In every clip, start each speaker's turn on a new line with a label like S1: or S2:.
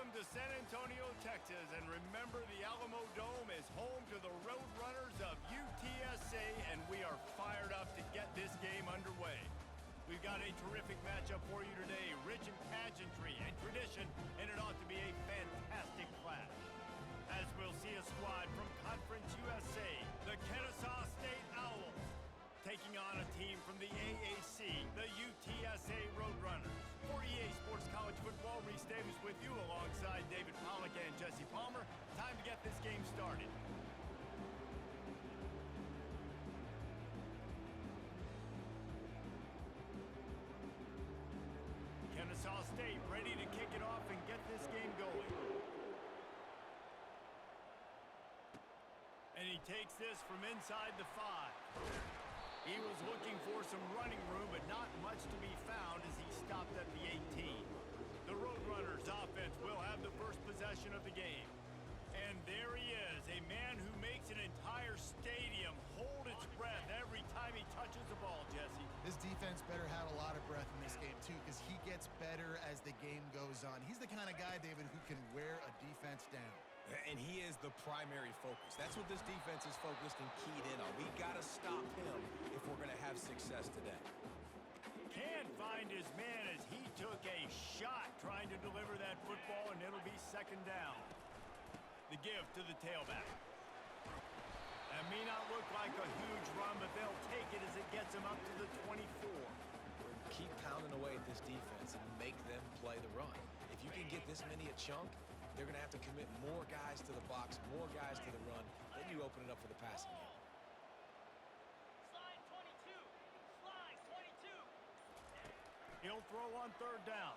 S1: Welcome to San Antonio, Texas, and remember the Alamo Dome is home to the Roadrunners of UTSA, and we are fired up to get this game underway. We've got a terrific matchup for you today, rich in pageantry and tradition, and it ought to be a fantastic clash. As we'll see a squad from Conference USA, the Kennesaw State Owls, taking on a team from the AAC, the UTSA Roadrunners. For EA Sports College Football, Reese Davis with you alongside David Pollack and Jesse Palmer. Time to get this game started. Kennesaw State ready to kick it off and get this game going. And he takes this from inside the 5. He was looking for some running room, but not much to be found as he stopped at the 18. The Roadrunners offense will have the first possession of the game. And there he is, a man who makes an entire stadium hold its breath every time he touches the ball, Jesse.
S2: This defense better have a lot of breath in this game, too, because he gets better as the game goes on. He's the kind of guy, David, who can wear a defense down.
S3: And he is the primary focus. That's what this defense is focused and keyed in on. We got to stop him if we're going to have success today.
S1: Can't find his man as he took a shot trying to deliver that football, and it'll be second down. The give to the tailback. That may not look like a huge run, but they'll take it as it gets them up to the 24.
S3: Keep pounding away at this defense and make them play the run. If you can get this many a chunk, they're going to have to commit more guys to the box, more guys to the run. Then you open it up for the passing game.
S4: Slide 22. Slide 22.
S1: He'll throw on third down.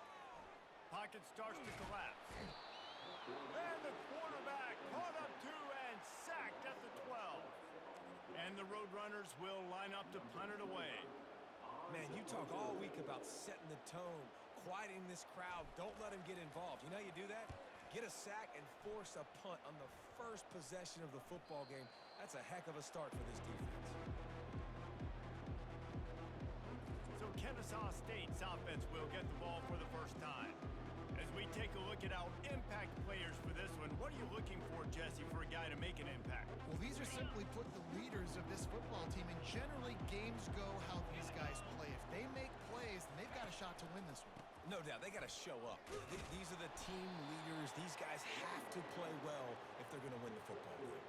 S1: Pocket starts to collapse. And the quarterback caught up to and sacked at the 12. And the Roadrunners will line up to punt it away.
S3: Man, you talk all week about setting the tone, quieting this crowd. Don't let them get involved. You know how you do that? Get a sack and force a punt on the first possession of the football game. That's a heck of a start for this defense.
S1: So Kennesaw State's offense will get the ball for the first time. As we take a look at our impact players for this one, what are you looking for, Jesse, for a guy to make an impact?
S2: Well, these are simply put the leaders of this football team, and generally games go how these guys play. If they make plays, then they've got a shot to win this one.
S3: No doubt, they got to show up. These are the team leaders. These guys have to play well if they're going to win the football game.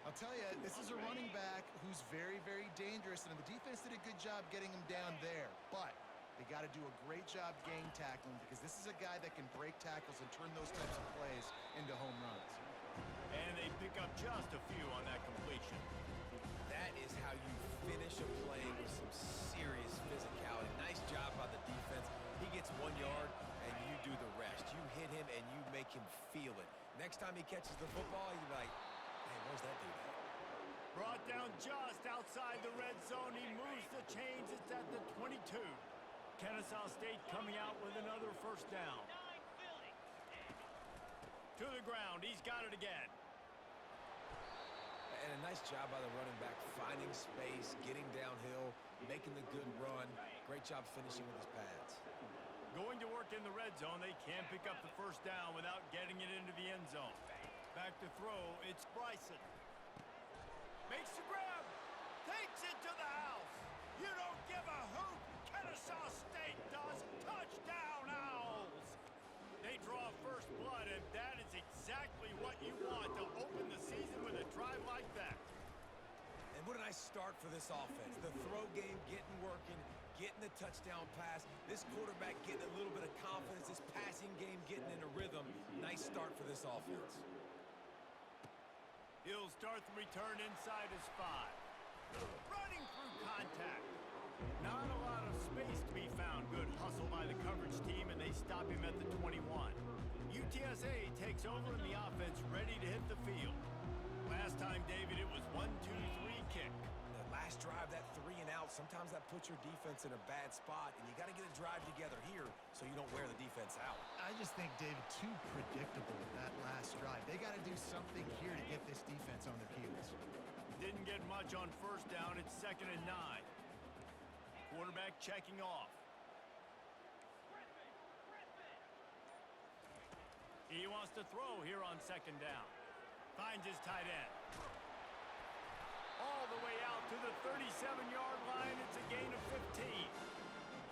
S2: I'll tell you, this is a running back who's very, very dangerous, and the defense did a good job getting him down there. But they got to do a great job gang tackling because this is a guy that can break tackles and turn those types of plays into home runs.
S1: And they pick up just a few on that completion.
S3: That is how you finish a play with some serious physicality. Nice job by the defense. He gets 1 yard, and you do the rest. You hit him, and you make him feel it. Next time he catches the football, you're like, hey, where's that dude at?
S1: Brought down just outside the red zone. He moves the chains. It's at the 22. Kennesaw State coming out with another first down. To the ground. He's got it again.
S3: And a nice job by the running back, finding space, getting downhill, making the good run. Great job finishing with his pads.
S1: Going to work in the red zone. They can't pick up the first down without getting it into the end zone. Back to throw. It's Bryson. Makes the grab. Takes it to the house. You don't give a hoot. Kennesaw State does. Touchdown, Owls. They draw first blood, and that is exactly what you want to open the season with a drive like that.
S3: And what a nice start for this offense. The throw game getting working, getting the touchdown pass. This quarterback getting a little bit of confidence. This passing game getting in a rhythm. Nice start for this offense.
S1: He'll start the return inside his 5. Running through contact. Not a lot of space to be found. Good hustle by the coverage team, and they stop him at the 21. UTSA takes over in the offense, ready to hit the field. Last time, David, it was 1-2-3 kick.
S3: The last drive, that 3 and out, sometimes that puts your defense in a bad spot, and you got to get a drive together here so you don't wear the defense out.
S2: I just think, David, too predictable that last drive. They got to do something here to get this defense on their heels.
S1: Didn't get much on first down. It's 2nd and 9. Quarterback checking off. He wants to throw here on second down. Finds his tight end. All the way out to the 37-yard line. It's a gain of 15.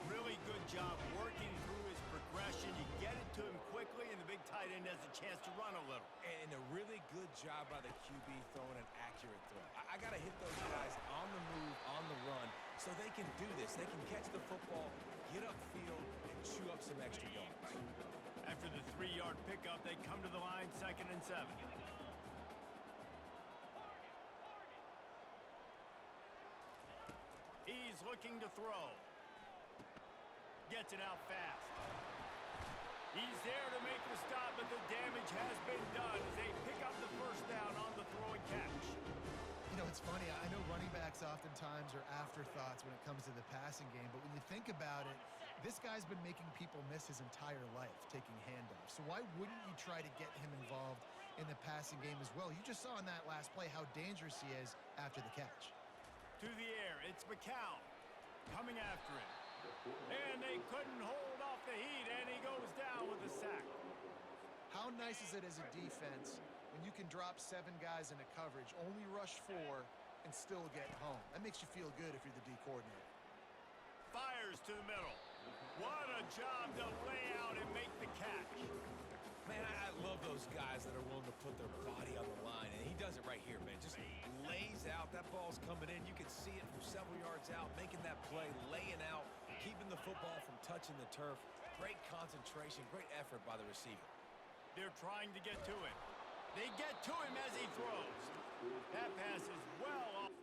S1: Really good job working through his progression. You get it to him quickly, and the big tight end has a chance to run a little.
S3: And a really good job by the QB throwing an accurate throw. I got to hit those guys on the move, on the run, so they can do this. They can catch the football, get upfield, and chew up some extra yards.
S1: After the 3-yard pickup, they come to the line, 2nd and 7. He's looking to throw. Gets it out fast. He's there to make the stop, but the damage has been done as they pick up the first down on the throw and catch.
S2: You know, it's funny. I know running backs oftentimes are afterthoughts when it comes to the passing game, but when you think about it, this guy's been making people miss his entire life taking handoffs. So why wouldn't you try to get him involved in the passing game as well? You just saw in that last play how dangerous he is after the catch.
S1: To the air, it's McCown coming after him. And they couldn't hold off the heat, and he goes down with a sack.
S2: How nice is it as a defense when you can drop 7 guys into coverage, only rush 4, and still get home? That makes you feel good if you're the D coordinator.
S1: Fires to the middle. What a job to lay out and make the catch.
S3: Man, I love those guys that are willing to put their body on the line, and he does it right here, man. Just lays out. That ball's coming in. You can see it from several yards out, making that play, laying out, keeping the football from touching the turf. Great concentration, great effort by the receiver.
S1: They're trying to get to him. They get to him as he throws. That pass is well off.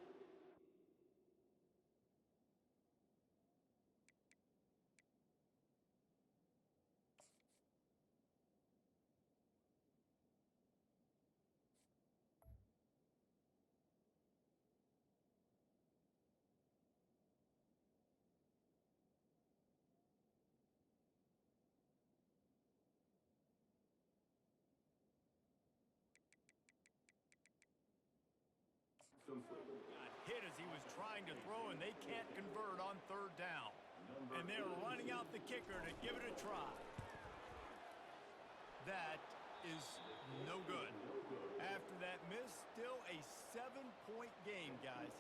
S1: Got hit as he was trying to throw, and they can't convert on 3rd down. And they're running out the kicker to give it a try. That is no good. After that miss, still a 7-point game, guys.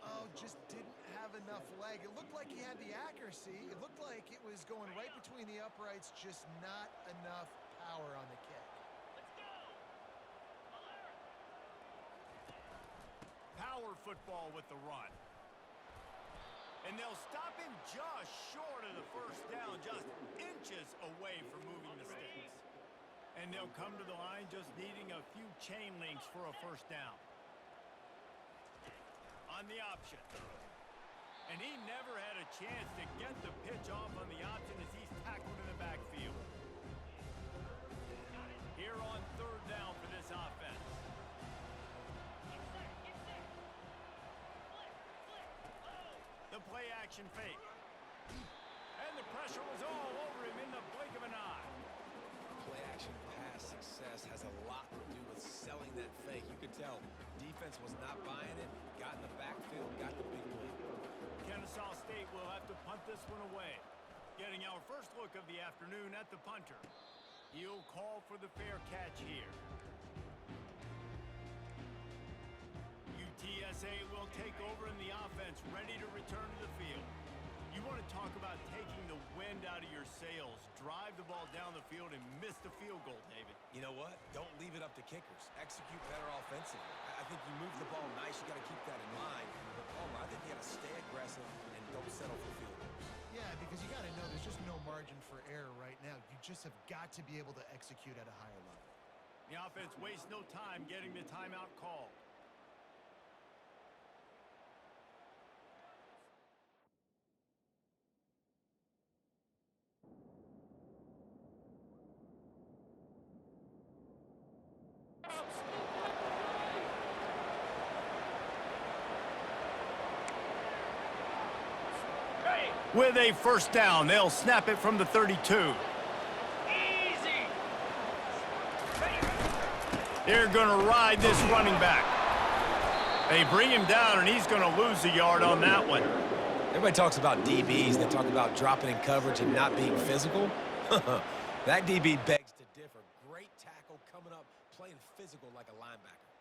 S2: Oh, just didn't have enough leg. It looked like he had the accuracy. It looked like it was going right between the uprights, just not enough power on the kick.
S1: Power football with the run. And they'll stop him just short of the first down, just inches away from moving the sticks. And they'll come to the line just needing a few chain links for a first down. On the option. And he never had a chance to get the pitch off on the option as he's tackled in the backfield. Here on 3rd down for this offense. The play action fake. And the pressure was all over him in the blink of an eye.
S3: Play action pass success has a lot to do with selling that fake. You could tell defense was not buying it, got in the backfield, got the big lead.
S1: Kennesaw State will have to punt this one away. Getting our first look of the afternoon at the punter. He'll call for the fair catch here. UTSA will take over in the offense, ready to return to the field. You want to talk about taking the wind out of your sails. Drive the ball down the field and miss the field goal, David.
S3: You know what? Don't leave it up to kickers. Execute better offensively. I think you move the ball nice. You got to keep that in mind. But Palmer, I think you got to stay aggressive and don't settle for field goals.
S2: Yeah, because you got to know there's just no margin for error right now. You just have got to be able to execute at a higher level.
S1: The offense wastes no time getting the timeout called. With a first down, they'll snap it from the 32.
S4: Easy.
S1: They're going to ride this running back. They bring him down, and he's going to lose a yard on that one.
S3: Everybody talks about DBs. They talk about dropping in coverage and not being physical. That DB begs to differ. coming up, playing physical like a linebacker.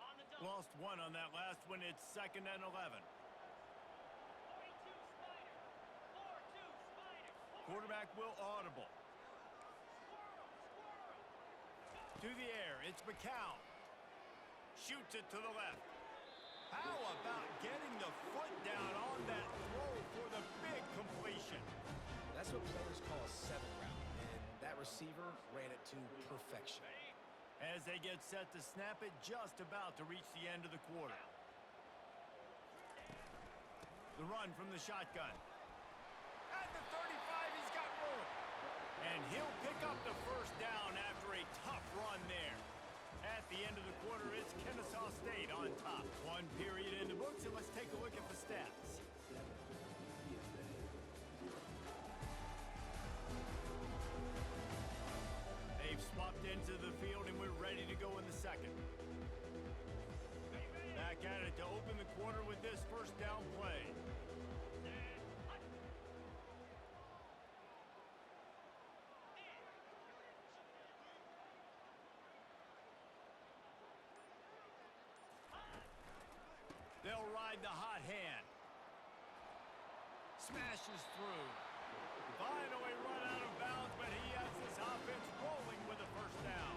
S4: On the double.
S1: Lost one on that last one. It's 2nd and 11.
S4: 42 Spider. 4-2 Spider.
S1: Quarterback will audible.
S4: Squirrel. Squirrel.
S1: To the air, it's McCown. Shoots it to the left. How about getting the foot down on that throw for the big completion?
S3: That's what players call a 7 route, and that receiver ran it to perfection.
S1: As they get set to snap it, just about to reach the end of the quarter. The run from the shotgun. At the 35, he's got room. And he'll pick up the first down after a tough run there. At the end of the quarter, it's Kennesaw State on top. One period in the books, and let's take a look at the stats. They've swapped into the field, and we're ready to go in the second. Back at it to open the quarter with this first down play. They'll ride the hot hand. Smashes through. Finally run out of bounds, but he has this offense rolling with a first down.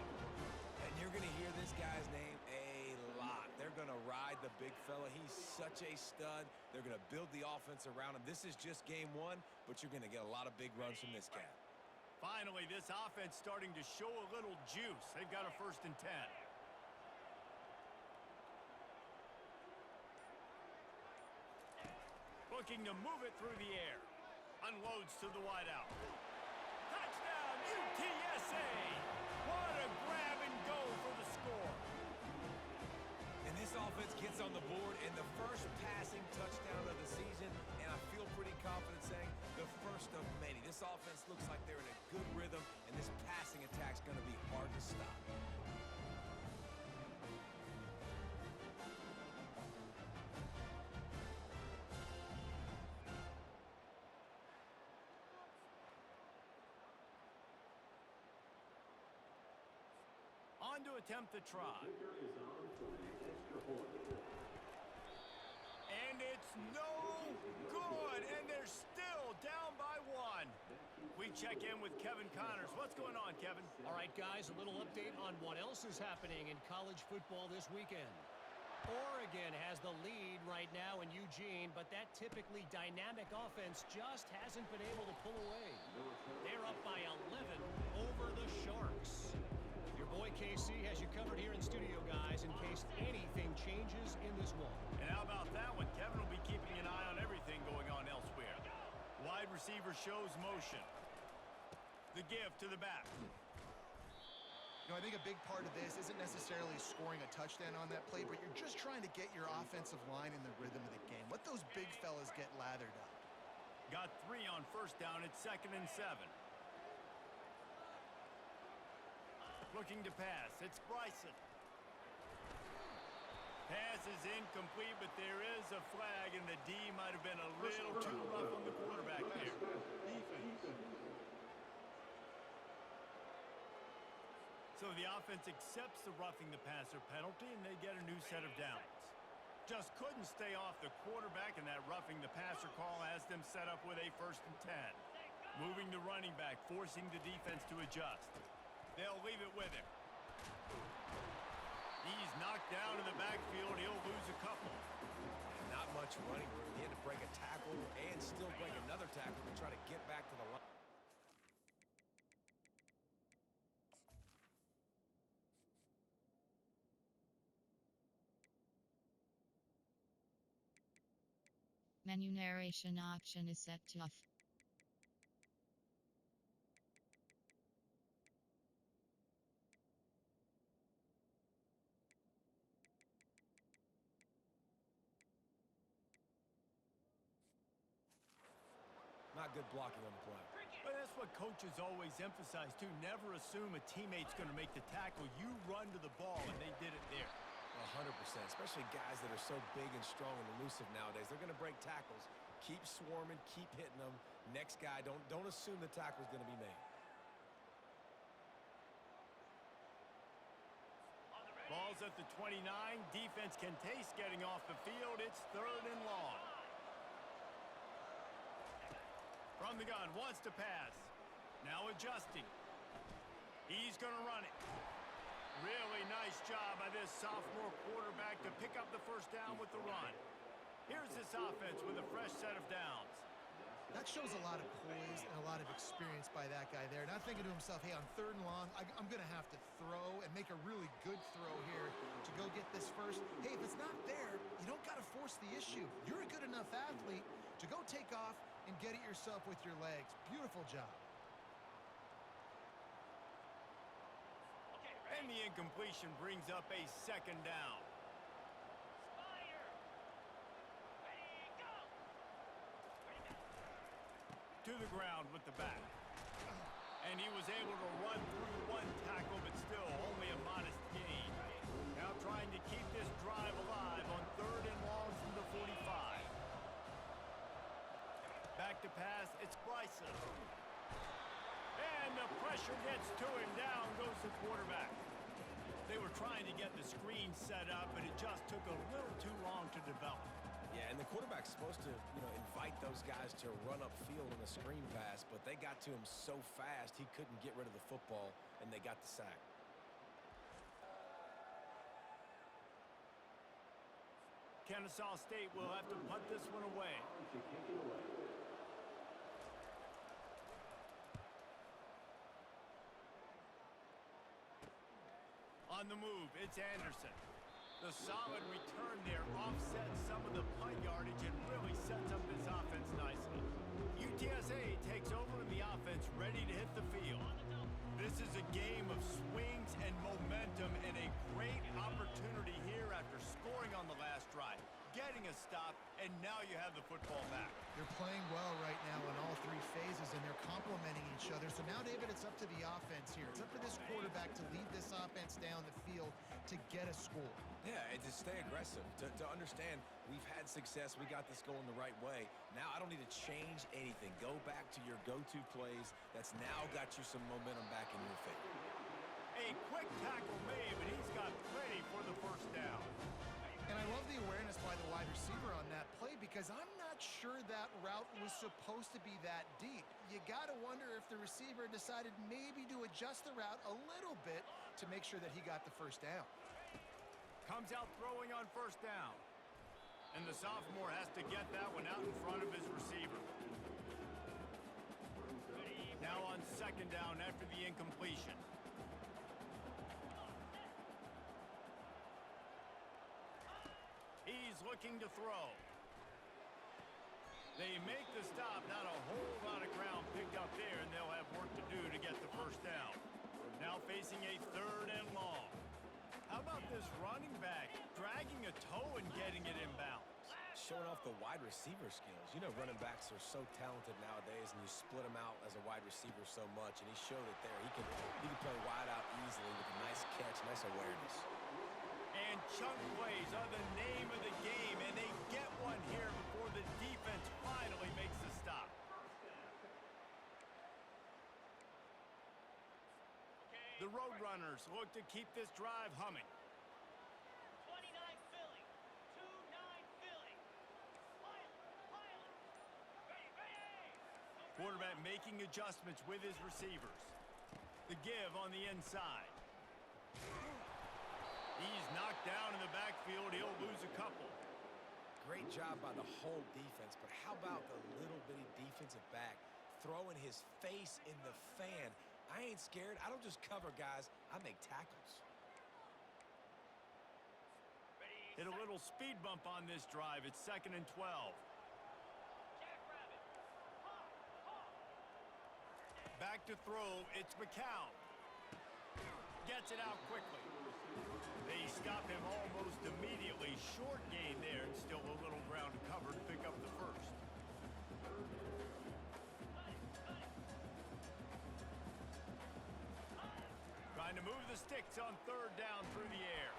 S3: And you're going to hear this guy's name a lot. They're going to ride the big fella. He's such a stud. They're going to build the offense around him. This is just game one, but you're going to get a lot of big runs from this guy.
S1: Finally, this offense starting to show a little juice. They've got a 1st and 10. Looking to move it through the air. Unloads to the wideout. Touchdown, UTSA! What a grab and go for the score.
S3: And this offense gets on the board in the first passing touchdown of the season, and I feel pretty confident saying the first of many. This offense looks like they're in a good rhythm, and this passing attack's going to be hard to stop.
S1: On to attempt the try. And it's no good, and they're still down by 1. We check in with Kevin Connors. What's going on, Kevin?
S5: All right, guys, a little update on what else is happening in college football this weekend. Oregon has the lead right now in Eugene, but that typically dynamic offense just hasn't been able to pull away. They're up by 11 over the Sharks. Your boy KC has you covered here in studio, guys, in case anything changes in this one.
S1: And how about that one? Kevin will be keeping an eye on everything going on elsewhere. Wide receiver shows motion. The give to the back.
S2: You know, I think a big part of this isn't necessarily scoring a touchdown on that play, but you're just trying to get your offensive line in the rhythm of the game. Let those big fellas get lathered up.
S1: Got 3 on first down. It's 2nd and 7. Looking to pass. It's Bryson. Pass is incomplete, but there is a flag, and the D might have been a little too rough on the quarterback there. So the offense accepts the roughing the passer penalty, and they get a new set of downs. Just couldn't stay off the quarterback, and that roughing the passer call has them set up with a 1st and 10. Moving the running back, forcing the defense to adjust. They'll leave it with him. He's knocked down in the backfield. He'll lose a couple.
S3: And not much running room. He had to break a tackle and still break another tackle to try to get back to the line.
S6: Menu narration option is set to off.
S3: Not good blocking on the play.
S1: But that's what coaches always emphasize, too. Never assume a teammate's going to make the tackle. You run to the ball, and they did it there.
S3: 100%, especially guys that are so big and strong and elusive nowadays. They're going to break tackles. Keep swarming, keep hitting them. Next guy, don't assume the tackle's going to be made.
S1: at the 29. Defense can taste getting off the field. It's 3rd and long. From the gun, wants to pass. Now adjusting. He's going to run it. Really nice job by this sophomore quarterback to pick up the first down with the run. Here's this offense with a fresh set of downs.
S2: That shows a lot of poise and a lot of experience by that guy there. Not thinking to himself, hey, on 3rd and long, I'm going to have to throw and make a really good throw here to go get this first. Hey, if it's not there, you don't got to force the issue. You're a good enough athlete to go take off and get it yourself with your legs. Beautiful job.
S1: And the incompletion brings up a 2nd down.
S4: Spider. Ready, go. Ready, go.
S1: To the ground with the back. And he was able to run through 1 tackle, but still only a modest gain. Now trying to keep this drive alive on 3rd and long from the 45. Back to pass, it's Bryson. And the pressure gets to him. Down goes the quarterback. They were trying to get the screen set up, but it just took a little too long to develop.
S3: Yeah, and the quarterback's supposed to, invite those guys to run upfield on a screen pass, but they got to him so fast he couldn't get rid of the football, and they got the sack.
S1: Kennesaw State will have to punt this one away. On the move, it's Anderson. The solid return there offsets some of the punt yardage and really sets up this offense nicely. UTSA takes over in the offense, ready to hit the field. This is a game of swings and momentum and a great opportunity here after scoring on the last drive, getting a stop, and now you have the football back.
S2: They're playing well right now in all 3 phases, and they're complementing each other. So now, David, it's up to the offense here. It's up to this quarterback to lead this offense down the field to get a score.
S3: Yeah, and to stay aggressive, to understand we've had success, we got this going the right way. Now I don't need to change anything. Go back to your go-to plays. That's now got you some momentum back in your favor.
S1: A quick tackle made, but he's got plenty for the first down.
S2: And I love the awareness by the wide receiver on that play because I'm not sure that route was supposed to be that deep. You got to wonder if the receiver decided maybe to adjust the route a little bit to make sure that he got the first down.
S1: Comes out throwing on first down. And the sophomore has to get that one out in front of his receiver. Now on 2nd down after the incompletion. He's looking to throw. They make the stop. Not a whole lot of ground picked up there, and they'll have work to do to get the first down. Now facing a 3rd and long. How about this running back dragging a toe and getting it inbounds?
S3: Showing off the wide receiver skills. Running backs are so talented nowadays, and you split them out as a wide receiver so much, and he showed it there. He can play wide out easily with a nice catch, nice awareness.
S1: And chunk plays are the name of the game, and they get one here before the defense finally makes the stop. The Roadrunners look to keep this drive humming.
S4: 29 Philly. 2-9 Philly. Pilot. Ready, ready.
S1: Quarterback making adjustments with his receivers. The give on the inside. He's knocked down in the backfield. He'll lose a couple.
S3: Great job by the whole defense, but how about the little bitty defensive back throwing his face in the fan? I ain't scared. I don't just cover guys. I make tackles.
S1: Hit a little speed bump on this drive. It's 2nd and 12.
S4: Jackrabbit. Hawk, hawk.
S1: Back to throw. It's McCown. Gets it out quickly. They stop him almost immediately. Short gain there, and still a little ground to cover to pick up the first. Trying to move the sticks on 3rd down through the air.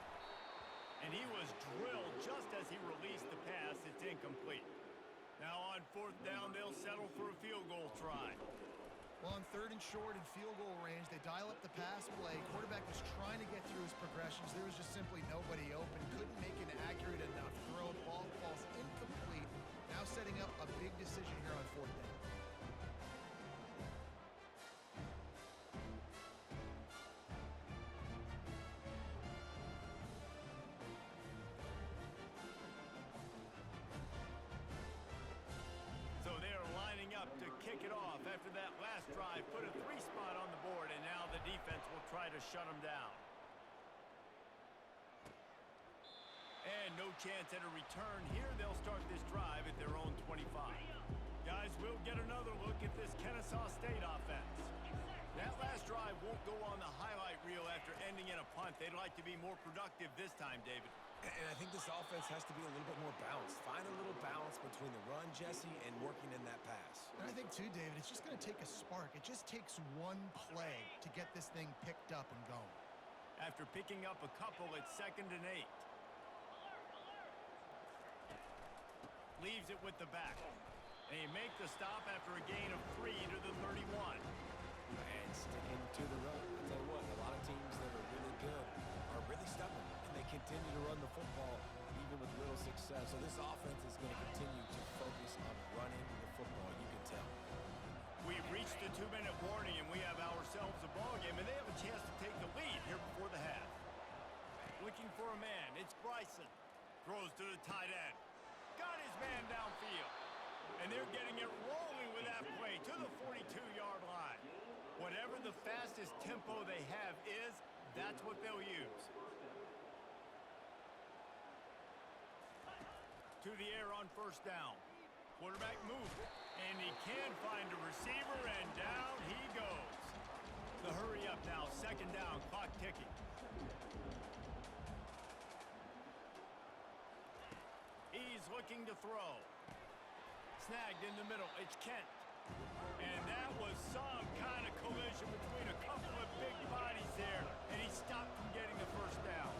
S1: And he was drilled just as he released the pass. It's incomplete. Now on 4th down, they'll settle for a field goal try.
S2: Well, on 3rd and short and field goal range, they dial up the pass play. Quarterback was trying to get through his progressions. There was just simply nobody open. Couldn't make an accurate enough throw. The ball falls incomplete. Now setting up a big decision here on 4th down.
S1: So they're lining up to kick it off after that last drive. Put a 3 spot on the board, and now the defense will try to shut them down. And no chance at a return here. They'll start this drive at their own 25. Guys, we'll get another look at this Kennesaw State offense. That last drive won't go on the highlight reel after ending in a punt. They'd like to be more productive this time, David.
S3: And I think this offense has to be a little bit more balanced. Find a little balance between the run, Jesse, and working in that pass.
S2: And I think, too, David, it's just going to take a spark. It just takes one play to get this thing picked up and going.
S1: After picking up a couple, it's 2nd and 8. Leaves it with the back. And he make the stop after a gain of 3 to the 31.
S3: And sticking to the run. I'll tell you what, a lot of teams that are really good are really stubborn, and they continue to run the football even with little success. So this offense is going to continue to focus on running the football, you can tell.
S1: We've reached the 2-minute warning, and we have ourselves a ball game, and they have a chance to take the lead here before the half. Looking for a man. It's Bryson. Throws to the tight end. Got his man downfield. And they're getting it rolling with that play to the 42-yard line. Whatever the fastest tempo they have is, that's what they'll use. To the air on 1st down. Quarterback moves, and he can find a receiver, and down he goes. The hurry up now, 2nd down, clock ticking. He's looking to throw. Snagged in the middle, it's Kent. And that was some kind of collision between a couple of big bodies there, and he stopped from getting the 1st down.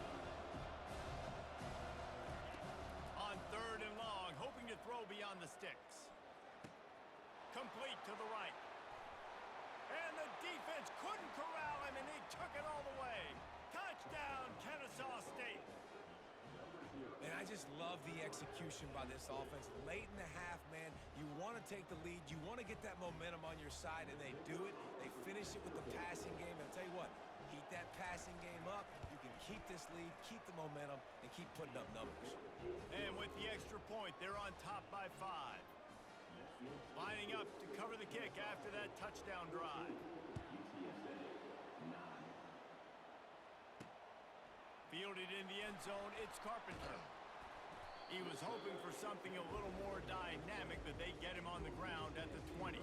S1: On 3rd and long, hoping to throw beyond the sticks. Complete to the right. And the defense couldn't corral him, and he took it all the way. Touchdown, Kennesaw State.
S3: And I just love the execution by this offense. Late in the half, man, you want to take the lead. You want to get that momentum on your side, and they do it. They finish it with the passing game. And I'll tell you what, keep that passing game up. You can keep this lead, keep the momentum, and keep putting up numbers.
S1: And with the extra point, they're on top by 5. Lining up to cover the kick after that touchdown drive. Fielded in the end zone, it's Carpenter. He was hoping for something a little more dynamic, but they get him on the ground at the 20.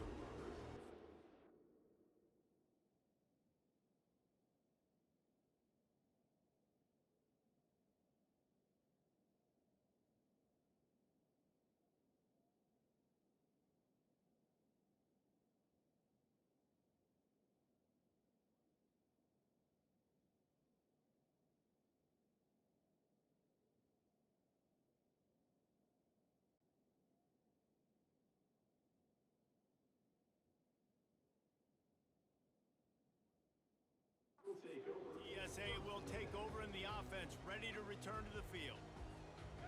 S1: UTSA will take over in the offense, ready to return to the field.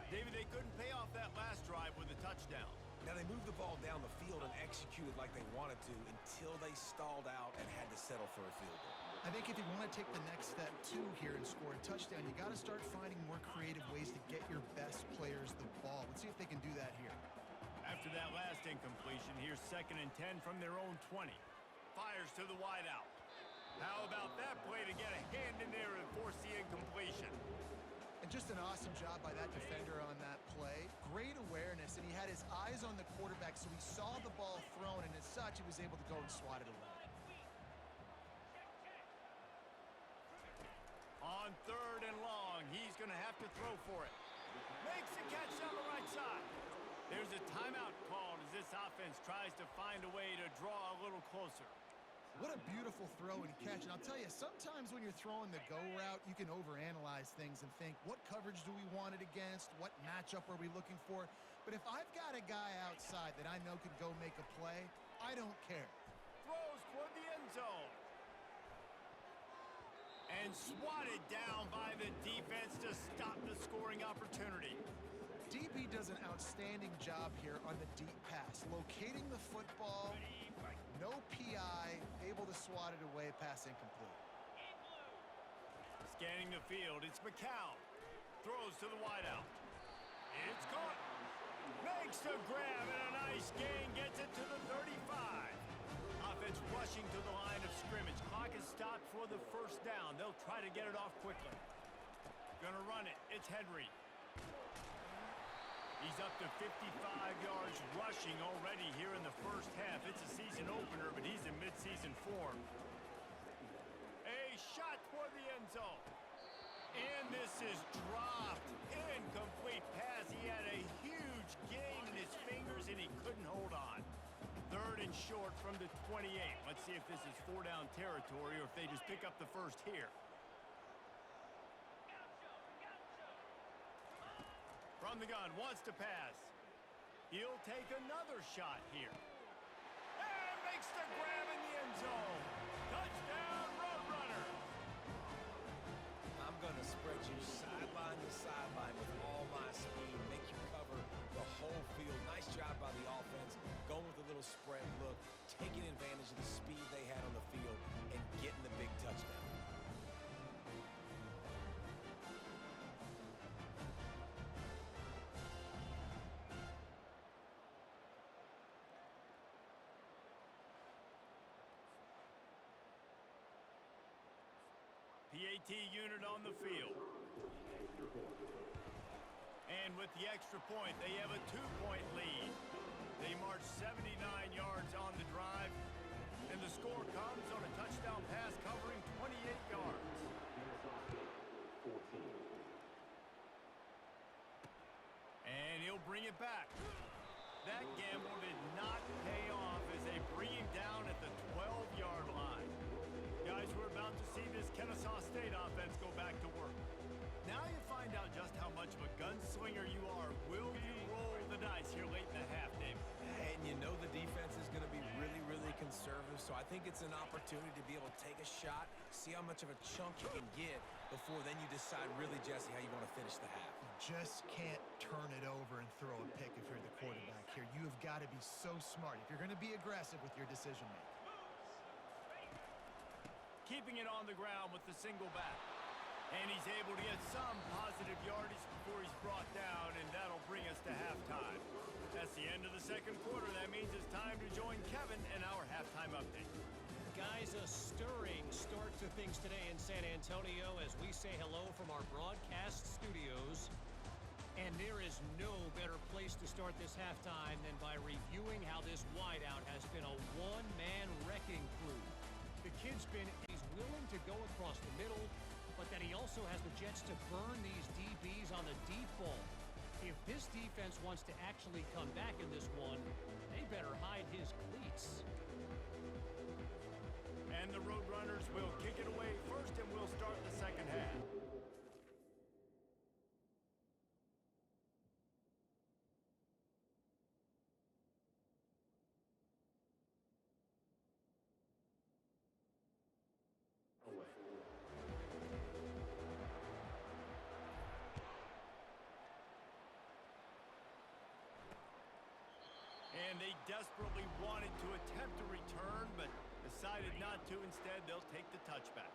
S1: David, they couldn't pay off that last drive with a touchdown.
S3: Now, they moved the ball down the field and executed like they wanted to until they stalled out and had to settle for a field goal.
S2: I think if you want to take the next step, too, here and score a touchdown, you got to start finding more creative ways to get your best players the ball. Let's see if they can do that here.
S1: After that last incompletion, here's 2nd and 10 from their own 20. Fires to the wideout. How about that play to get a hand in there and force the incompletion?
S2: And just an awesome job by that defender on that play. Great awareness, and he had his eyes on the quarterback, so he saw the ball thrown, and as such, he was able to go and swat it away.
S1: On 3rd and long, he's going to have to throw for it. Makes the catch on the right side. There's a timeout called as this offense tries to find a way to draw a little closer.
S2: What a beautiful throw and catch. And I'll tell you, sometimes when you're throwing the go route, you can overanalyze things and think, what coverage do we want it against? What matchup are we looking for? But if I've got a guy outside that I know could go make a play, I don't care.
S1: Throws end zone. And swatted down by the defense to stop the scoring opportunity.
S2: DB does an outstanding job here on the deep pass, locating the football, no PI, able to swat it away, pass incomplete.
S1: Scanning the field, it's McCown. Throws to the wideout. It's caught. Makes the grab and a nice gain, gets it to the 35. Offense rushing to the line of scrimmage. Clock is stopped for the first down. They'll try to get it off quickly. Gonna run it. It's Henry. He's up to 55 yards rushing already here in the first half. It's a season opener, but he's in midseason form. A shot for the end zone. And this is dropped. Incomplete pass. He had a huge gain in his fingers, and he couldn't hold on. Third and short from the 28. Let's see if this is four-down territory or if they just pick up the first here. From the gun, wants to pass. He'll take another shot here. And makes the grab in the end zone. Touchdown, Roadrunners!
S3: I'm going to spread you sideline to sideline with all my speed, make you cover the whole field. Nice job by the offense, going with a little spread look, taking advantage of the speed they had on the field, and getting the big touchdown.
S1: PAT unit on the field. And with the extra point, they have a 2-point lead. They march 79 yards on the drive, and the score comes on a touchdown pass covering 28 yards. And he'll bring it back. That gamble did not pay off as they bring him down at the 12-yard line. Guys, we're about to see this Kennesaw State offense go back to work. Now you find out just how much of a gunslinger you are. Will you roll the dice here late in the half, Dave?
S3: And you know the defense is going to be really, really conservative, so I think it's an opportunity to be able to take a shot, see how much of a chunk you can get before then you decide really, Jesse, how you want to finish the half.
S2: Just can't turn it over and throw a pick if you're the quarterback here. You have got to be so smart if you're going to be aggressive with your decision making.
S1: Keeping it on the ground with the single back. And he's able to get some positive yardage before he's brought down, and that'll bring us to halftime. That's the end of the second quarter. That means it's time to join Kevin in our halftime update.
S5: Guys, a stirring start to things today in San Antonio as we say hello from our broadcast studios. And there is no better place to start this halftime than by reviewing how this wideout has been a one-man wrecking crew. The kid's been he's willing to go across the middle, but that he also has the jets to burn these DBs on the deep ball. If this defense wants to actually come back in this one, they better hide his cleats.
S1: And the Roadrunners will kick it away first, and we'll start the second half. And they desperately wanted to attempt a return, but decided not to. Instead, they'll take the touchback.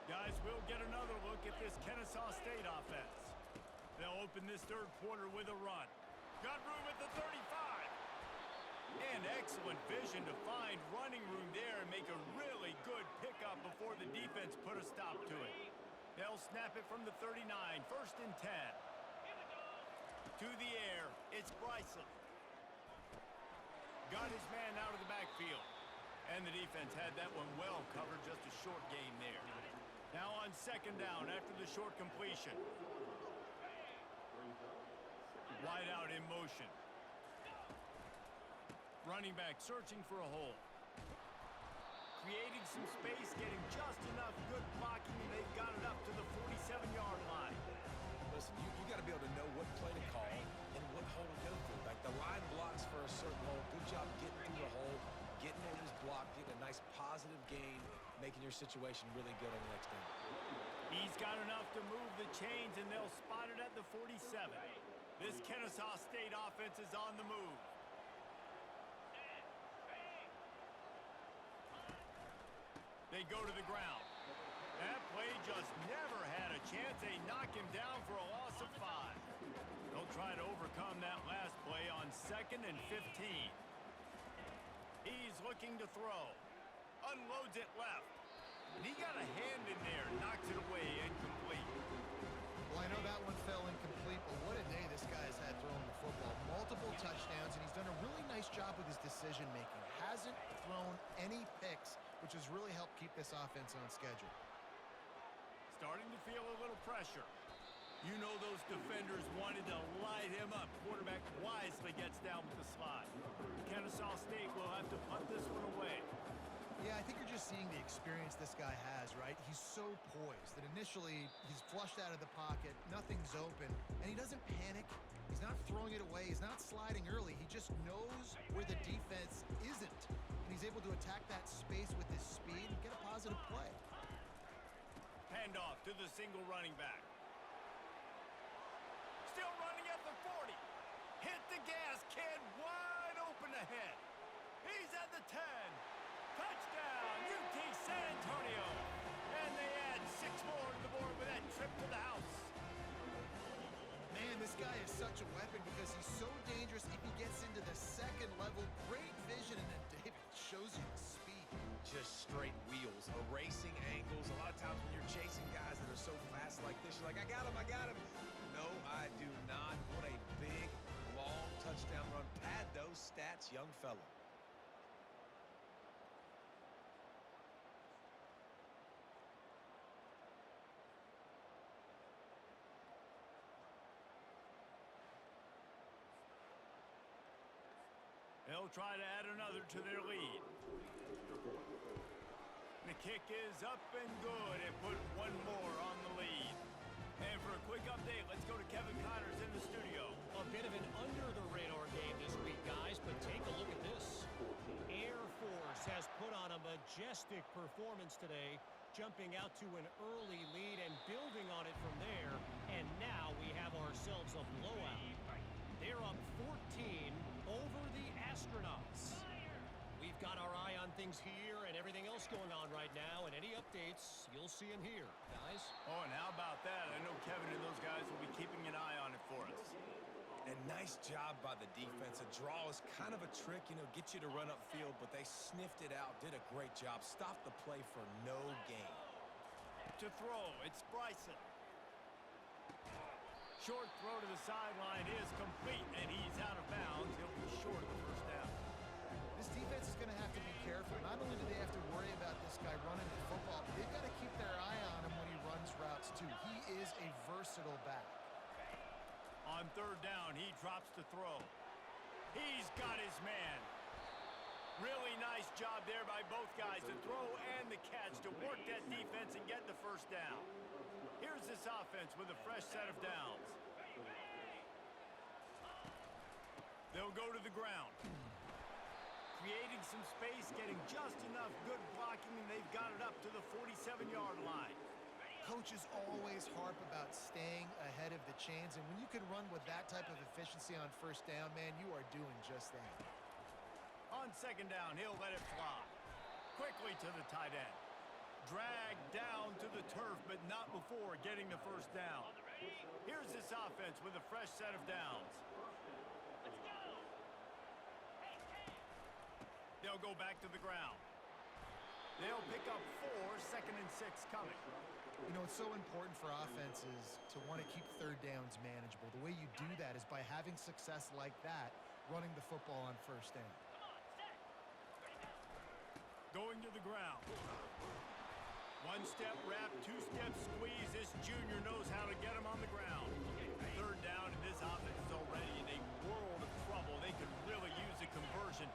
S1: Guys, we'll get another look at this Kennesaw State offense. They'll open this third quarter with a run. Got room at the 35. And excellent vision to find running room there and make a really good pickup before the defense put a stop to it. They'll snap it from the 39, first and 10. To the air, it's Bryson. Got his man out of the backfield. And the defense had that one well covered, just a short gain there. Now on second down after the short completion. Wide out in motion. Running back searching for a hole. Creating some space, getting just enough good blocking, and they've got it up to the 47-yard line.
S3: Listen, you got to be able to know what play to call and what hole to go through. Like the line blocks for a certain hole. Good job getting through the hole, getting over his block, getting a nice positive gain, situation really good on the next down.
S1: He's got enough to move the chains, and they'll spot it at the 47. This Kennesaw State offense is on the move. They go to the ground. That play just never had a chance. They knock him down for a loss of 5. They'll try to overcome that last play on 2nd and 15. He's looking to throw. Unloads it left. And he got a hand in there. Knocks it away. Incomplete.
S2: Well, I know that one fell incomplete, but what a day this guy has had throwing the football. Multiple touchdowns, and he's done a really nice job with his decision-making. Hasn't thrown any picks, which has really helped keep this offense on schedule.
S1: Starting to feel a little pressure. You know those defenders wanted to light him up. Quarterback wisely gets down with the slide. Kennesaw State will have to punt this one away.
S2: Yeah, I think you're just seeing the experience this guy has, right? He's so poised that initially he's flushed out of the pocket, nothing's open, and he doesn't panic. He's not throwing it away. He's not sliding early. He just knows where the defense isn't, and he's able to attack that space with his speed and get a positive play.
S1: Handoff to the single running back. Still running at the 40. Hit the gas, kid. Wide open ahead. He's at the 10. Touchdown, UT San Antonio. And they add 6 more to the board with that trip to the house.
S2: Man, this guy is such a weapon because he's so dangerous if he gets into the second level. Great vision, and then David shows you the speed.
S3: Just straight wheels, erasing angles. A lot of times when you're chasing guys that are so fast like this, you're like, I got him, I got him. No, I do not. What a big, long touchdown run. Pad those stats, young fella.
S1: They'll try to add another to their lead. The kick is up and good and put one more on the lead. And for a quick update, let's go to Kevin Connors in the studio.
S5: A bit of an under-the-radar game this week, guys, but take a look at this. Air Force has put on a majestic performance today, jumping out to an early lead and building on it from there. And now we have ourselves a blowout. They're up 14 over the Astronauts. We've got our eye on things here and everything else going on right now, and any updates, you'll see them here, guys.
S1: Oh, and how about that? I know Kevin and those guys will be keeping an eye on it for us.
S3: And nice job by the defense. A draw is kind of a trick, you know, get you to run upfield, but they sniffed it out, did a great job. Stopped the play for no gain.
S1: To throw, it's Bryson. Short throw to the sideline is complete, and he's out of bounds. He'll be short of the first down.
S2: This defense is going to have to be careful. Not only do they have to worry about this guy running the football, but they've got to keep their eye on him when he runs routes, too. He is a versatile back.
S1: On 3rd down, he drops to throw. He's got his man. Really nice job there by both guys, the throw and the catch, to work that defense and get the first down. Here's this offense with a fresh set of downs. They'll go to the ground. Creating some space, getting just enough good blocking, and they've got it up to the 47-yard line.
S2: Coaches always harp about staying ahead of the chains, and when you can run with that type of efficiency on 1st down, man, you are doing just that.
S1: On 2nd down, he'll let it fly. Quickly to the tight end. Dragged down to the turf, but not before getting the first down. Here's this offense with a fresh set of downs. They'll go back to the ground. They'll pick up 4, 2nd and 6 coming.
S2: You know, it's so important for offenses to want to keep 3rd downs manageable. The way you do that is by having success like that, running the football on 1st down.
S1: Going to the ground. 1-step wrap, 2-step squeeze. This junior knows how to get him on the ground. 3rd down, and this offense is already in a world of trouble. They could really use a conversion,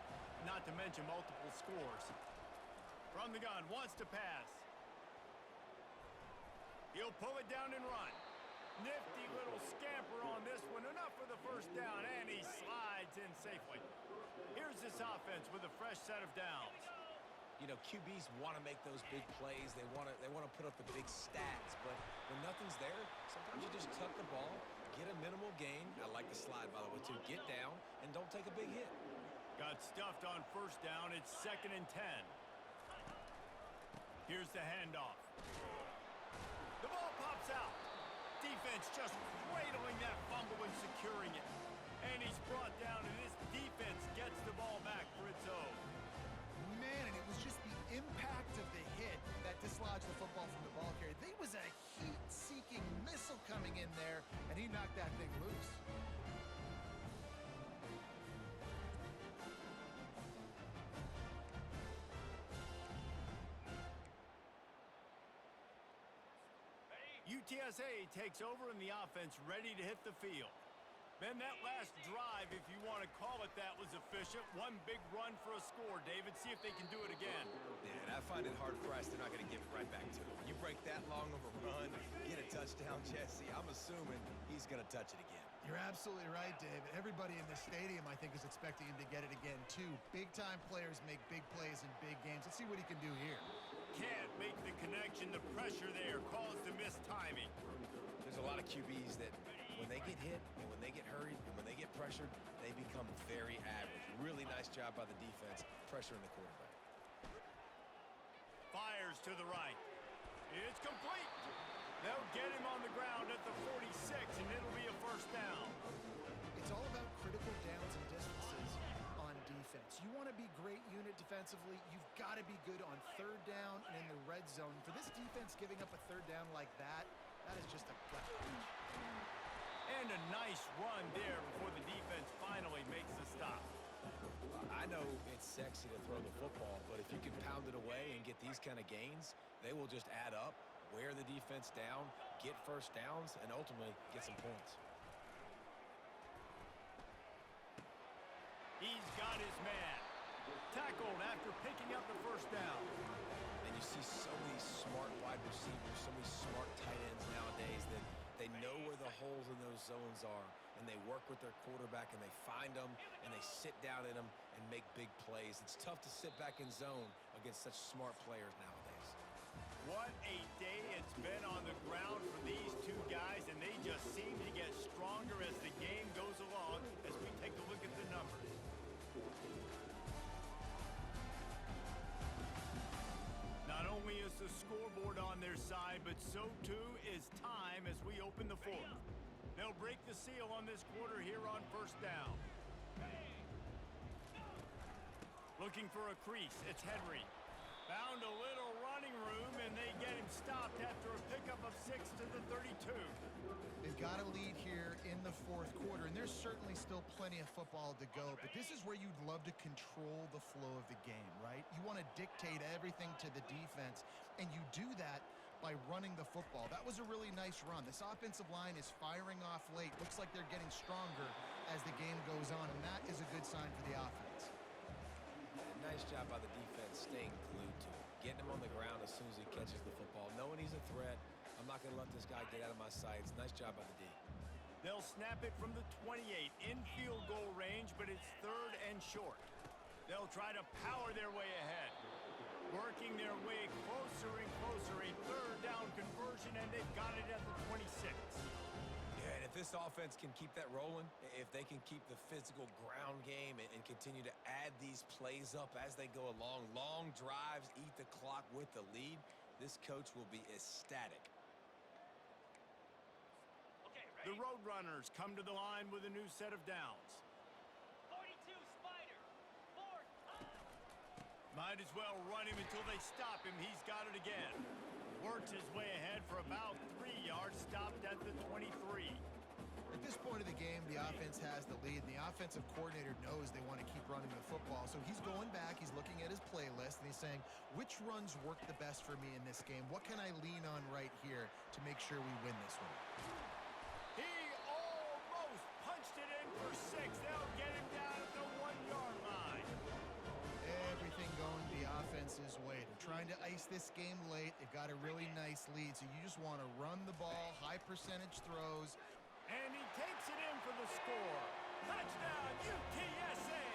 S1: not to mention multiple scores. From the gun, wants to pass. He'll pull it down and run. Nifty little scamper on this one. Enough for the first down, and he slides in safely. Here's this offense with a fresh set of downs.
S3: You know, QBs want to make those big plays. They want to put up the big stats. But when nothing's there, sometimes you just tuck the ball, get a minimal gain. I like the slide, by the way, too. Get down and don't take a big hit.
S1: Got stuffed on first down. It's 2nd and 10. Here's the handoff. The ball pops out. Defense just cradling that fumble and securing it. And he's brought down, and this defense gets the ball back for its own.
S2: Man, and it was just the impact of the hit that dislodged the football from the ball carrier. There was a heat-seeking missile coming in there, and he knocked that thing loose.
S1: UTSA takes over in the offense, ready to hit the field. Then that last drive, if you want to call it that, was efficient. One big run for a score, David. See if they can do it again.
S3: Yeah, and I find it hard-pressed they're not going to give it right back to him. You break that long of a run, get a touchdown, Jesse, I'm assuming he's going to touch it again.
S2: You're absolutely right, David. Everybody in the stadium, I think, is expecting him to get it again, too. Big-time players make big plays in big games. Let's see what he can do here.
S1: Can't make the connection. The pressure there caused the missed timing.
S3: There's a lot of QBs that when they get hit and when they get hurried and when they get pressured, they become very average. Really nice job by the defense, pressuring the quarterback.
S1: Fires to the right. It's complete. They'll get him on the ground at the 46, and it'll be a first down.
S2: It's all about critical downs and distances on defense. You want to be great unit defensively, you've got to be good on third down and in the red zone. For this defense giving up a third down like that is just a gut punch.
S1: And a nice run there before the defense finally makes the stop.
S3: I know it's sexy to throw the football, but if you can pound it away and get these kind of gains, they will just add up, wear the defense down, get first downs, and ultimately get some points.
S1: He's got his man. Tackled after picking up the first down.
S3: And you see so many smart wide receivers, so many smart tight ends nowadays that they know where the holes in those zones are, and they work with their quarterback, and they find them, and they sit down in them and make big plays. It's tough to sit back in zone against such smart players nowadays.
S1: What a day it's been on the ground for these two guys, and they just seem to get stronger as the game goes along as we take a look at the numbers. Not only is the scoreboard on their side, but so too is time as we open the fourth. They'll break the seal on this quarter here on first down. Looking for a crease, it's Henry. Found a little running room, and they get him stopped after a pickup of 6 to the 32.
S2: They've got a lead here in the fourth quarter, and there's certainly still plenty of football to go, but this is where you'd love to control the flow of the game, right? You want to dictate everything to the defense, and you do that by running the football. That was a really nice run. This offensive line is firing off late. Looks like they're getting stronger as the game goes on, and that is a good sign for the offense.
S3: Nice job by the defense staying glued to him, getting him on the ground as soon as he catches the football, knowing he's a threat. I'm not going to let this guy get out of my sights. Nice job by the D.
S1: They'll snap it from the 28 in field goal range, but it's 3rd and short. They'll try to power their way ahead, working their way closer and closer. A 3rd down conversion, and they've got it at the 26.
S3: Yeah, and if this offense can keep that rolling, if they can keep the physical ground game and continue to add these plays up as they go along, long drives, eat the clock with the lead, this coach will be ecstatic.
S1: The Roadrunners come to the line with a new set of downs.
S4: 42 Spider. 4th time.
S1: Might as well run him until they stop him. He's got it again. Works his way ahead for about 3 yards, stopped at the 23.
S2: At this point of the game, the offense has the lead, and the offensive coordinator knows they want to keep running the football. So he's going back, he's looking at his playlist, and he's saying, which runs work the best for me in this game? What can I lean on right here to make sure we win this one?
S1: He almost punched it in for 6. They'll get him down at the 1-yard line.
S2: Everything going the offense's way. They're trying to ice this game late. They've got a really nice lead, so you just want to run the ball, high percentage throws.
S1: And he takes it in for the score. Touchdown, UTSA!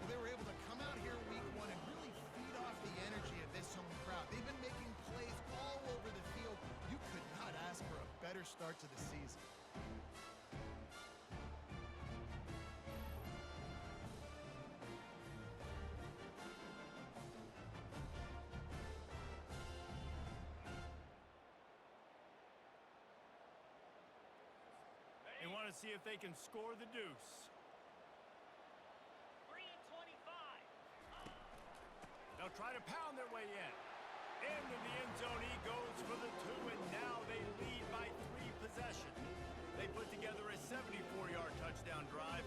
S2: Well, they were able to come out here week one and really feed off the energy of this home crowd. They've been making plays all over the field. You could not ask for a better start to the season.
S1: They want to see if they can score the deuce.
S4: 3 and 25.
S1: They'll try to pound their way in. Into the end zone he goes for the 2, and now they lead by 3 possessions. They put together a 74-yard touchdown drive,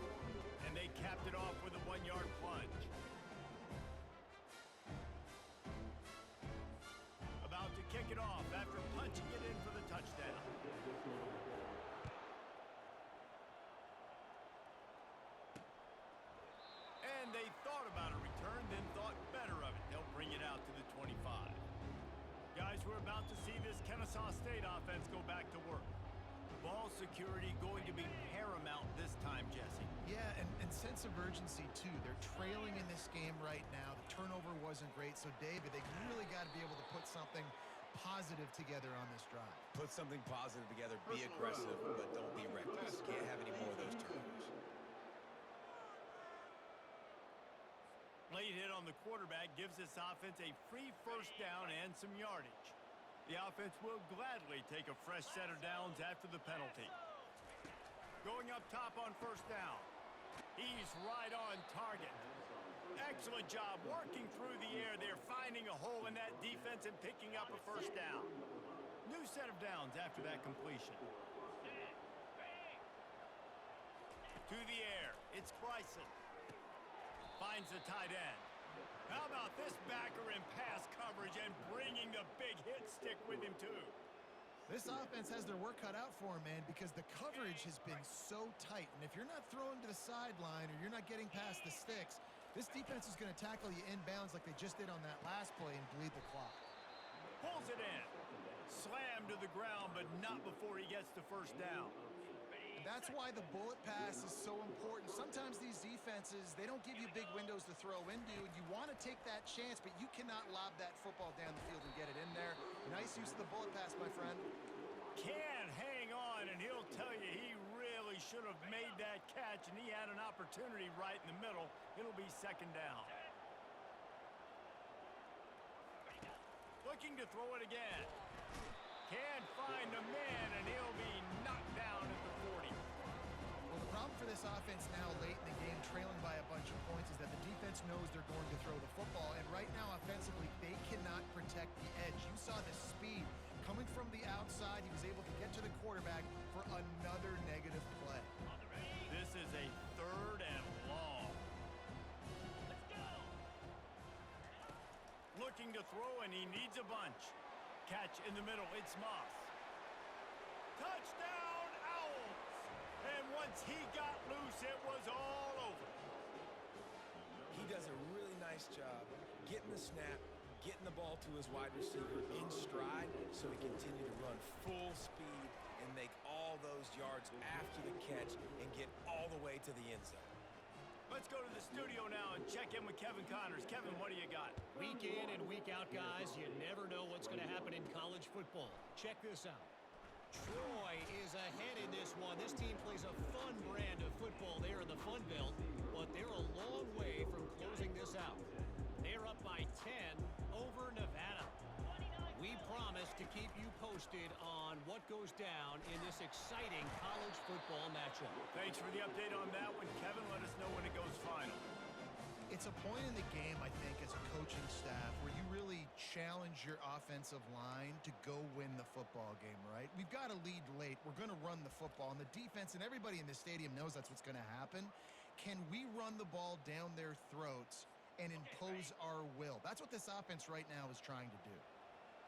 S1: and they capped it off with a 1-yard plunge. About to kick it off after punching it in for the touchdown. And they thought about a return, then thought better of it. They'll bring it out to the 25. Guys, we're about to see this Kennesaw State offense go back to work. Ball security going to be paramount this time, Jesse.
S2: Yeah, and sense of urgency, too. They're trailing in this game right now. The turnover wasn't great. So, David, they really got to be able to put something positive together on this drive.
S3: Put something positive together. Be aggressive, but don't be reckless. Can't have any more of those turnovers.
S1: Late hit on the quarterback gives this offense a free first down and some yardage. The offense will gladly take a fresh set of downs after the penalty. Going up top on first down. He's right on target. Excellent job working through the air. They're finding a hole in that defense and picking up a first down. New set of downs after that completion. To the air. It's Bryson. Finds the tight end. How about this backer in pass coverage and bringing the big hit stick with him, too?
S2: This offense has their work cut out for them, man, because the coverage has been so tight. And if you're not throwing to the sideline or you're not getting past the sticks, this defense is going to tackle you inbounds like they just did on that last play and bleed the clock.
S1: Pulls it in. Slammed to the ground, but not before he gets the first down.
S2: And that's why the bullet pass is so important. Sometimes these defenses, they don't give you big windows to throw into, and you want to take that chance, but you cannot lob that football down the field and get it in there. Nice use of the bullet pass, my friend.
S1: Can hang on, and he'll tell you he really should have made that catch, and he had an opportunity right in the middle. It'll be second down. Looking to throw it again. Can't find a man, and he'll be knocked down at the 40.
S2: Well, the problem for this offense now late in the game, trailing by a bunch of points, is that the defense knows they're going to throw the football, and right now offensively, they cannot protect the edge. You saw the speed coming from the outside. He was able to get to the quarterback for another negative play.
S1: This is a 3rd and long.
S4: Let's go.
S1: Looking to throw, and he needs a bunch. Catch in the middle, it's Moss. Touchdown, Owls! And once he got loose, it was all over.
S3: He does a really nice job getting the snap, getting the ball to his wide receiver in stride so he can continue to run full speed and make all those yards after the catch and get all the way to the end zone.
S1: Let's go to the studio now and check in with Kevin Connors. Kevin, what do you got?
S5: Week in and week out, guys, you never know what's going to happen in college football. Check this out. Troy is ahead in this one. This team plays a fun brand of football there in the Fun Belt, but they're a long way from closing this out. They're up by 10 over Nevada. We promise to keep you posted on what goes down in this exciting college football matchup.
S1: Thanks for the update on that one, Kevin. Let us know when it goes final.
S2: It's a point in the game, I think, as a coaching staff where you really challenge your offensive line to go win the football game, right? We've got to lead late. We're going to run the football. And the defense and everybody in the stadium knows that's what's going to happen. Can we run the ball down their throats and impose our will? That's what this offense right now is trying to do.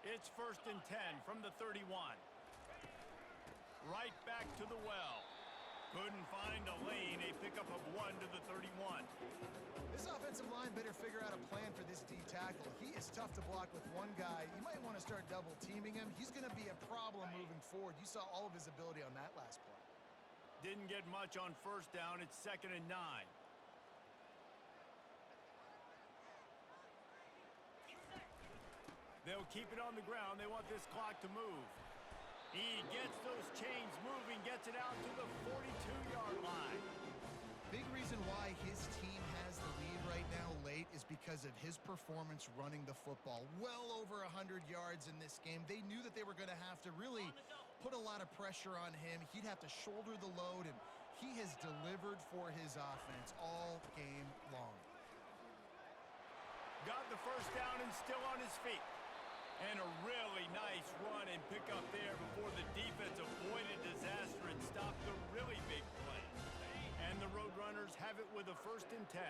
S1: It's 1st and 10 from the 31. Right back to the well. Couldn't find a lane. A pickup of 1 to the 31.
S2: This offensive line better figure out a plan for this D tackle. He is tough to block with one guy. You might want to start double teaming him. He's going to be a problem moving forward. You saw all of his ability on that last play.
S1: Didn't get much on first down. It's 2nd and 9. They'll keep it on the ground. They want this clock to move. He gets those chains moving, gets it out to the 42-yard line.
S2: Big reason why his team has the lead right now late is because of his performance running the football. Well over 100 yards in this game. They knew that they were going to have to really put a lot of pressure on him. He'd have to shoulder the load, and he has delivered for his offense all game long.
S1: Got the first down and still on his feet. And a really nice run and pick up there before the defense avoided disaster and stopped the really big play. And the Roadrunners have it with a 1st and 10.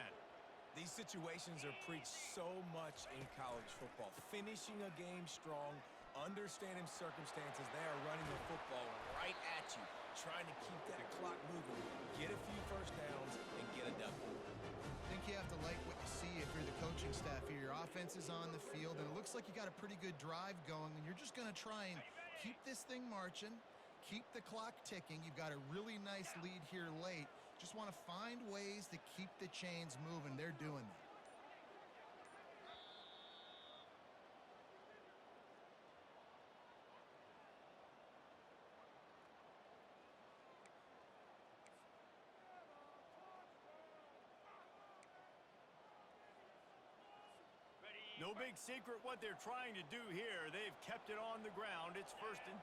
S3: These situations are preached so much in college football. Finishing a game strong, understanding circumstances. They are running the football right at you, trying to keep that clock moving, get a few first downs, and get a W.
S2: I think you have to like what you see if you're the coaching staff here. Your offense is on the field, and it looks like you got a pretty good drive going, and you're just going to try and keep this thing marching, keep the clock ticking. You've got a really nice lead here late. Just want to find ways to keep the chains moving. They're doing that.
S1: No big secret what they're trying to do here. They've kept it on the ground. It's 1st and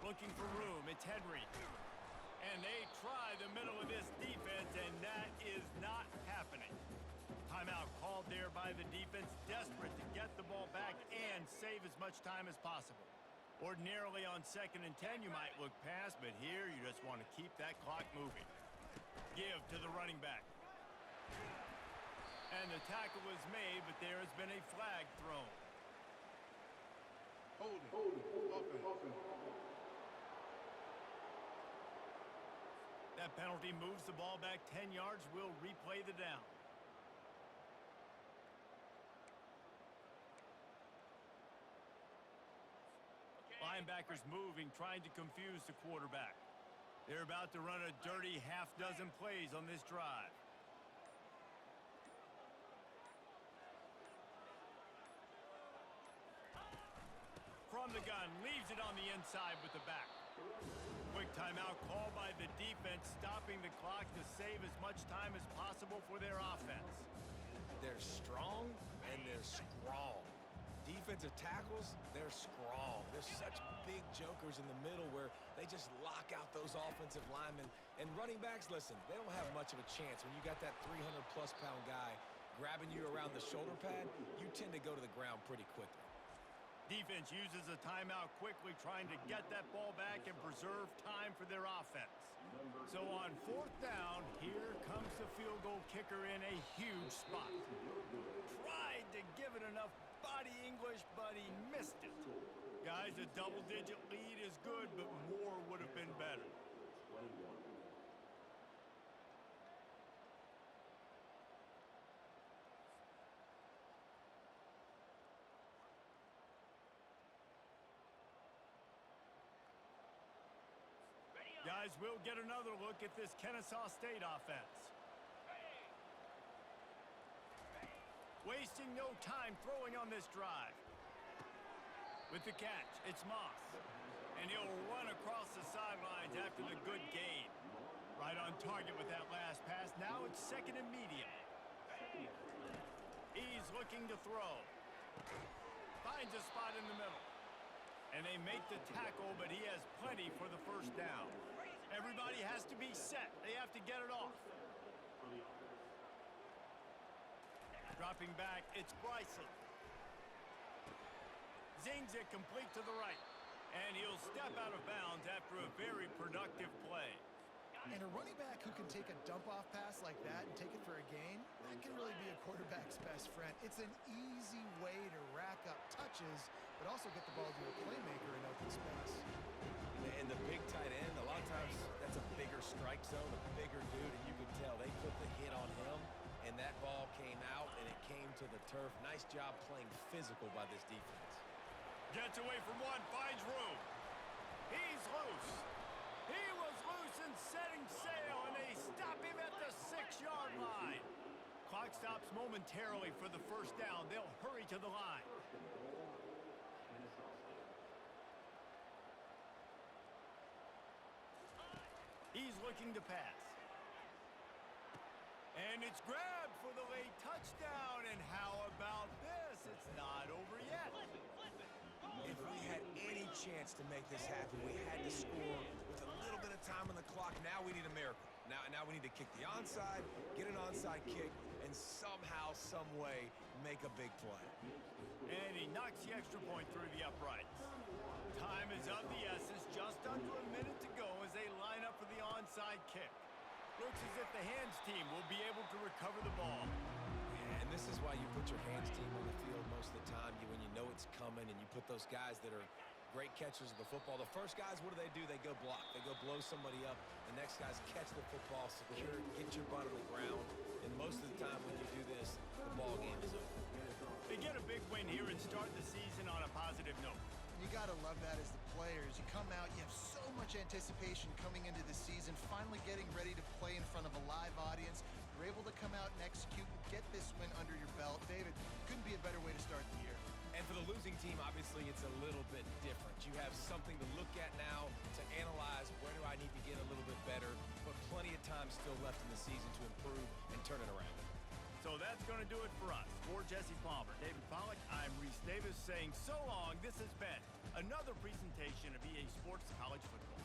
S1: 10. Looking for room. It's Henry. And they try the middle of this defense, and that is not happening. Timeout called there by the defense, desperate to get the ball back and save as much time as possible. Ordinarily on 2nd and 10, you might look past, but here you just want to keep that clock moving. Give to the running back. And the tackle is made, but there has been a flag thrown.
S7: Hold it. Open.
S1: That penalty moves the ball back 10 yards. We'll replay the down. Linebackers moving, trying to confuse the quarterback. They're about to run a dirty half-dozen plays on this drive. From the gun, leaves it on the inside with the back. Quick timeout called by the defense, stopping the clock to save as much time as possible for their offense.
S3: They're strong and they're strong. Defensive tackles, they're strong. They're such big jokers in the middle where they just lock out those offensive linemen. And running backs, listen, they don't have much of a chance. When you got that 300-plus pound guy grabbing you around the shoulder pad, you tend to go to the ground pretty quickly.
S1: Defense uses a timeout quickly, trying to get that ball back and preserve time for their offense. So on 4th down, here comes the field goal kicker in a huge spot. Tried to give it enough body English, but he missed it. Guys, a double-digit lead is good, but more would have been better. Guys, we'll get another look at this Kennesaw State offense. Wasting no time throwing on this drive. With the catch, it's Moss. And he'll run across the sidelines after the good gain. Right on target with that last pass. Now it's 2nd and medium. He's looking to throw. Finds a spot in the middle. And they make the tackle, but he has plenty for the 1st down. Everybody has to be set. They have to get it off. Dropping back, it's Bryson. Zings it complete to the right. And he'll step out of bounds after a very productive play.
S2: And a running back who can take a dump-off pass like that and take it for a gain, that can really be a quarterback's best friend. It's an easy way to rack up touches, but also get the ball to a playmaker in open space.
S3: And the big tight end, a lot of times that's a bigger strike zone, a bigger dude, and you can tell they put the hit on him, and that ball came out, and it came to the turf. Nice job playing physical by this defense.
S1: Gets away from one, finds room. He's loose. He was loose and setting sail, and they stop him at the 6-yard line. clock stops momentarily for the first down. They'll hurry to the line. He's looking to pass. And it's grabbed for the late touchdown. And how about this? It's not over yet.
S3: If we had any chance to make this happen, we had to score with a little bit of time on the clock. Now we need a miracle. Now we need to kick the onside, get an onside kick, and somehow, some way, make a big play.
S1: And he knocks the extra point through the uprights. Time is of the essence. Just under a minute to go as they line up for the onside kick. Looks as if the hands team will be able to recover the ball.
S3: And this is why you put your hands team on the field most of the time, when you know it's coming, and you put those guys that are great catchers of the football. The first guys, what do? They go block. They go blow somebody up. The next guys catch the football, secure it, get your butt on the ground. And most of the time when you do this, the ball game is over.
S1: They get a big win here and start the season on a positive note.
S2: You got to love that as the players. You come out, you have so much anticipation coming into the season, finally getting ready to play in front of a live audience. You're able to come out and execute and get this win under your belt. David, couldn't be a better way to start the year.
S3: And for the losing team, obviously, it's a little bit different. You have something to look at now, to analyze where do I need to get a little bit better, but plenty of time still left in the season to improve and turn it around.
S1: So that's going to do it for us. For Jesse Palmer, David Pollack, I'm Reese Davis saying so long. This has been another presentation of EA Sports College Football.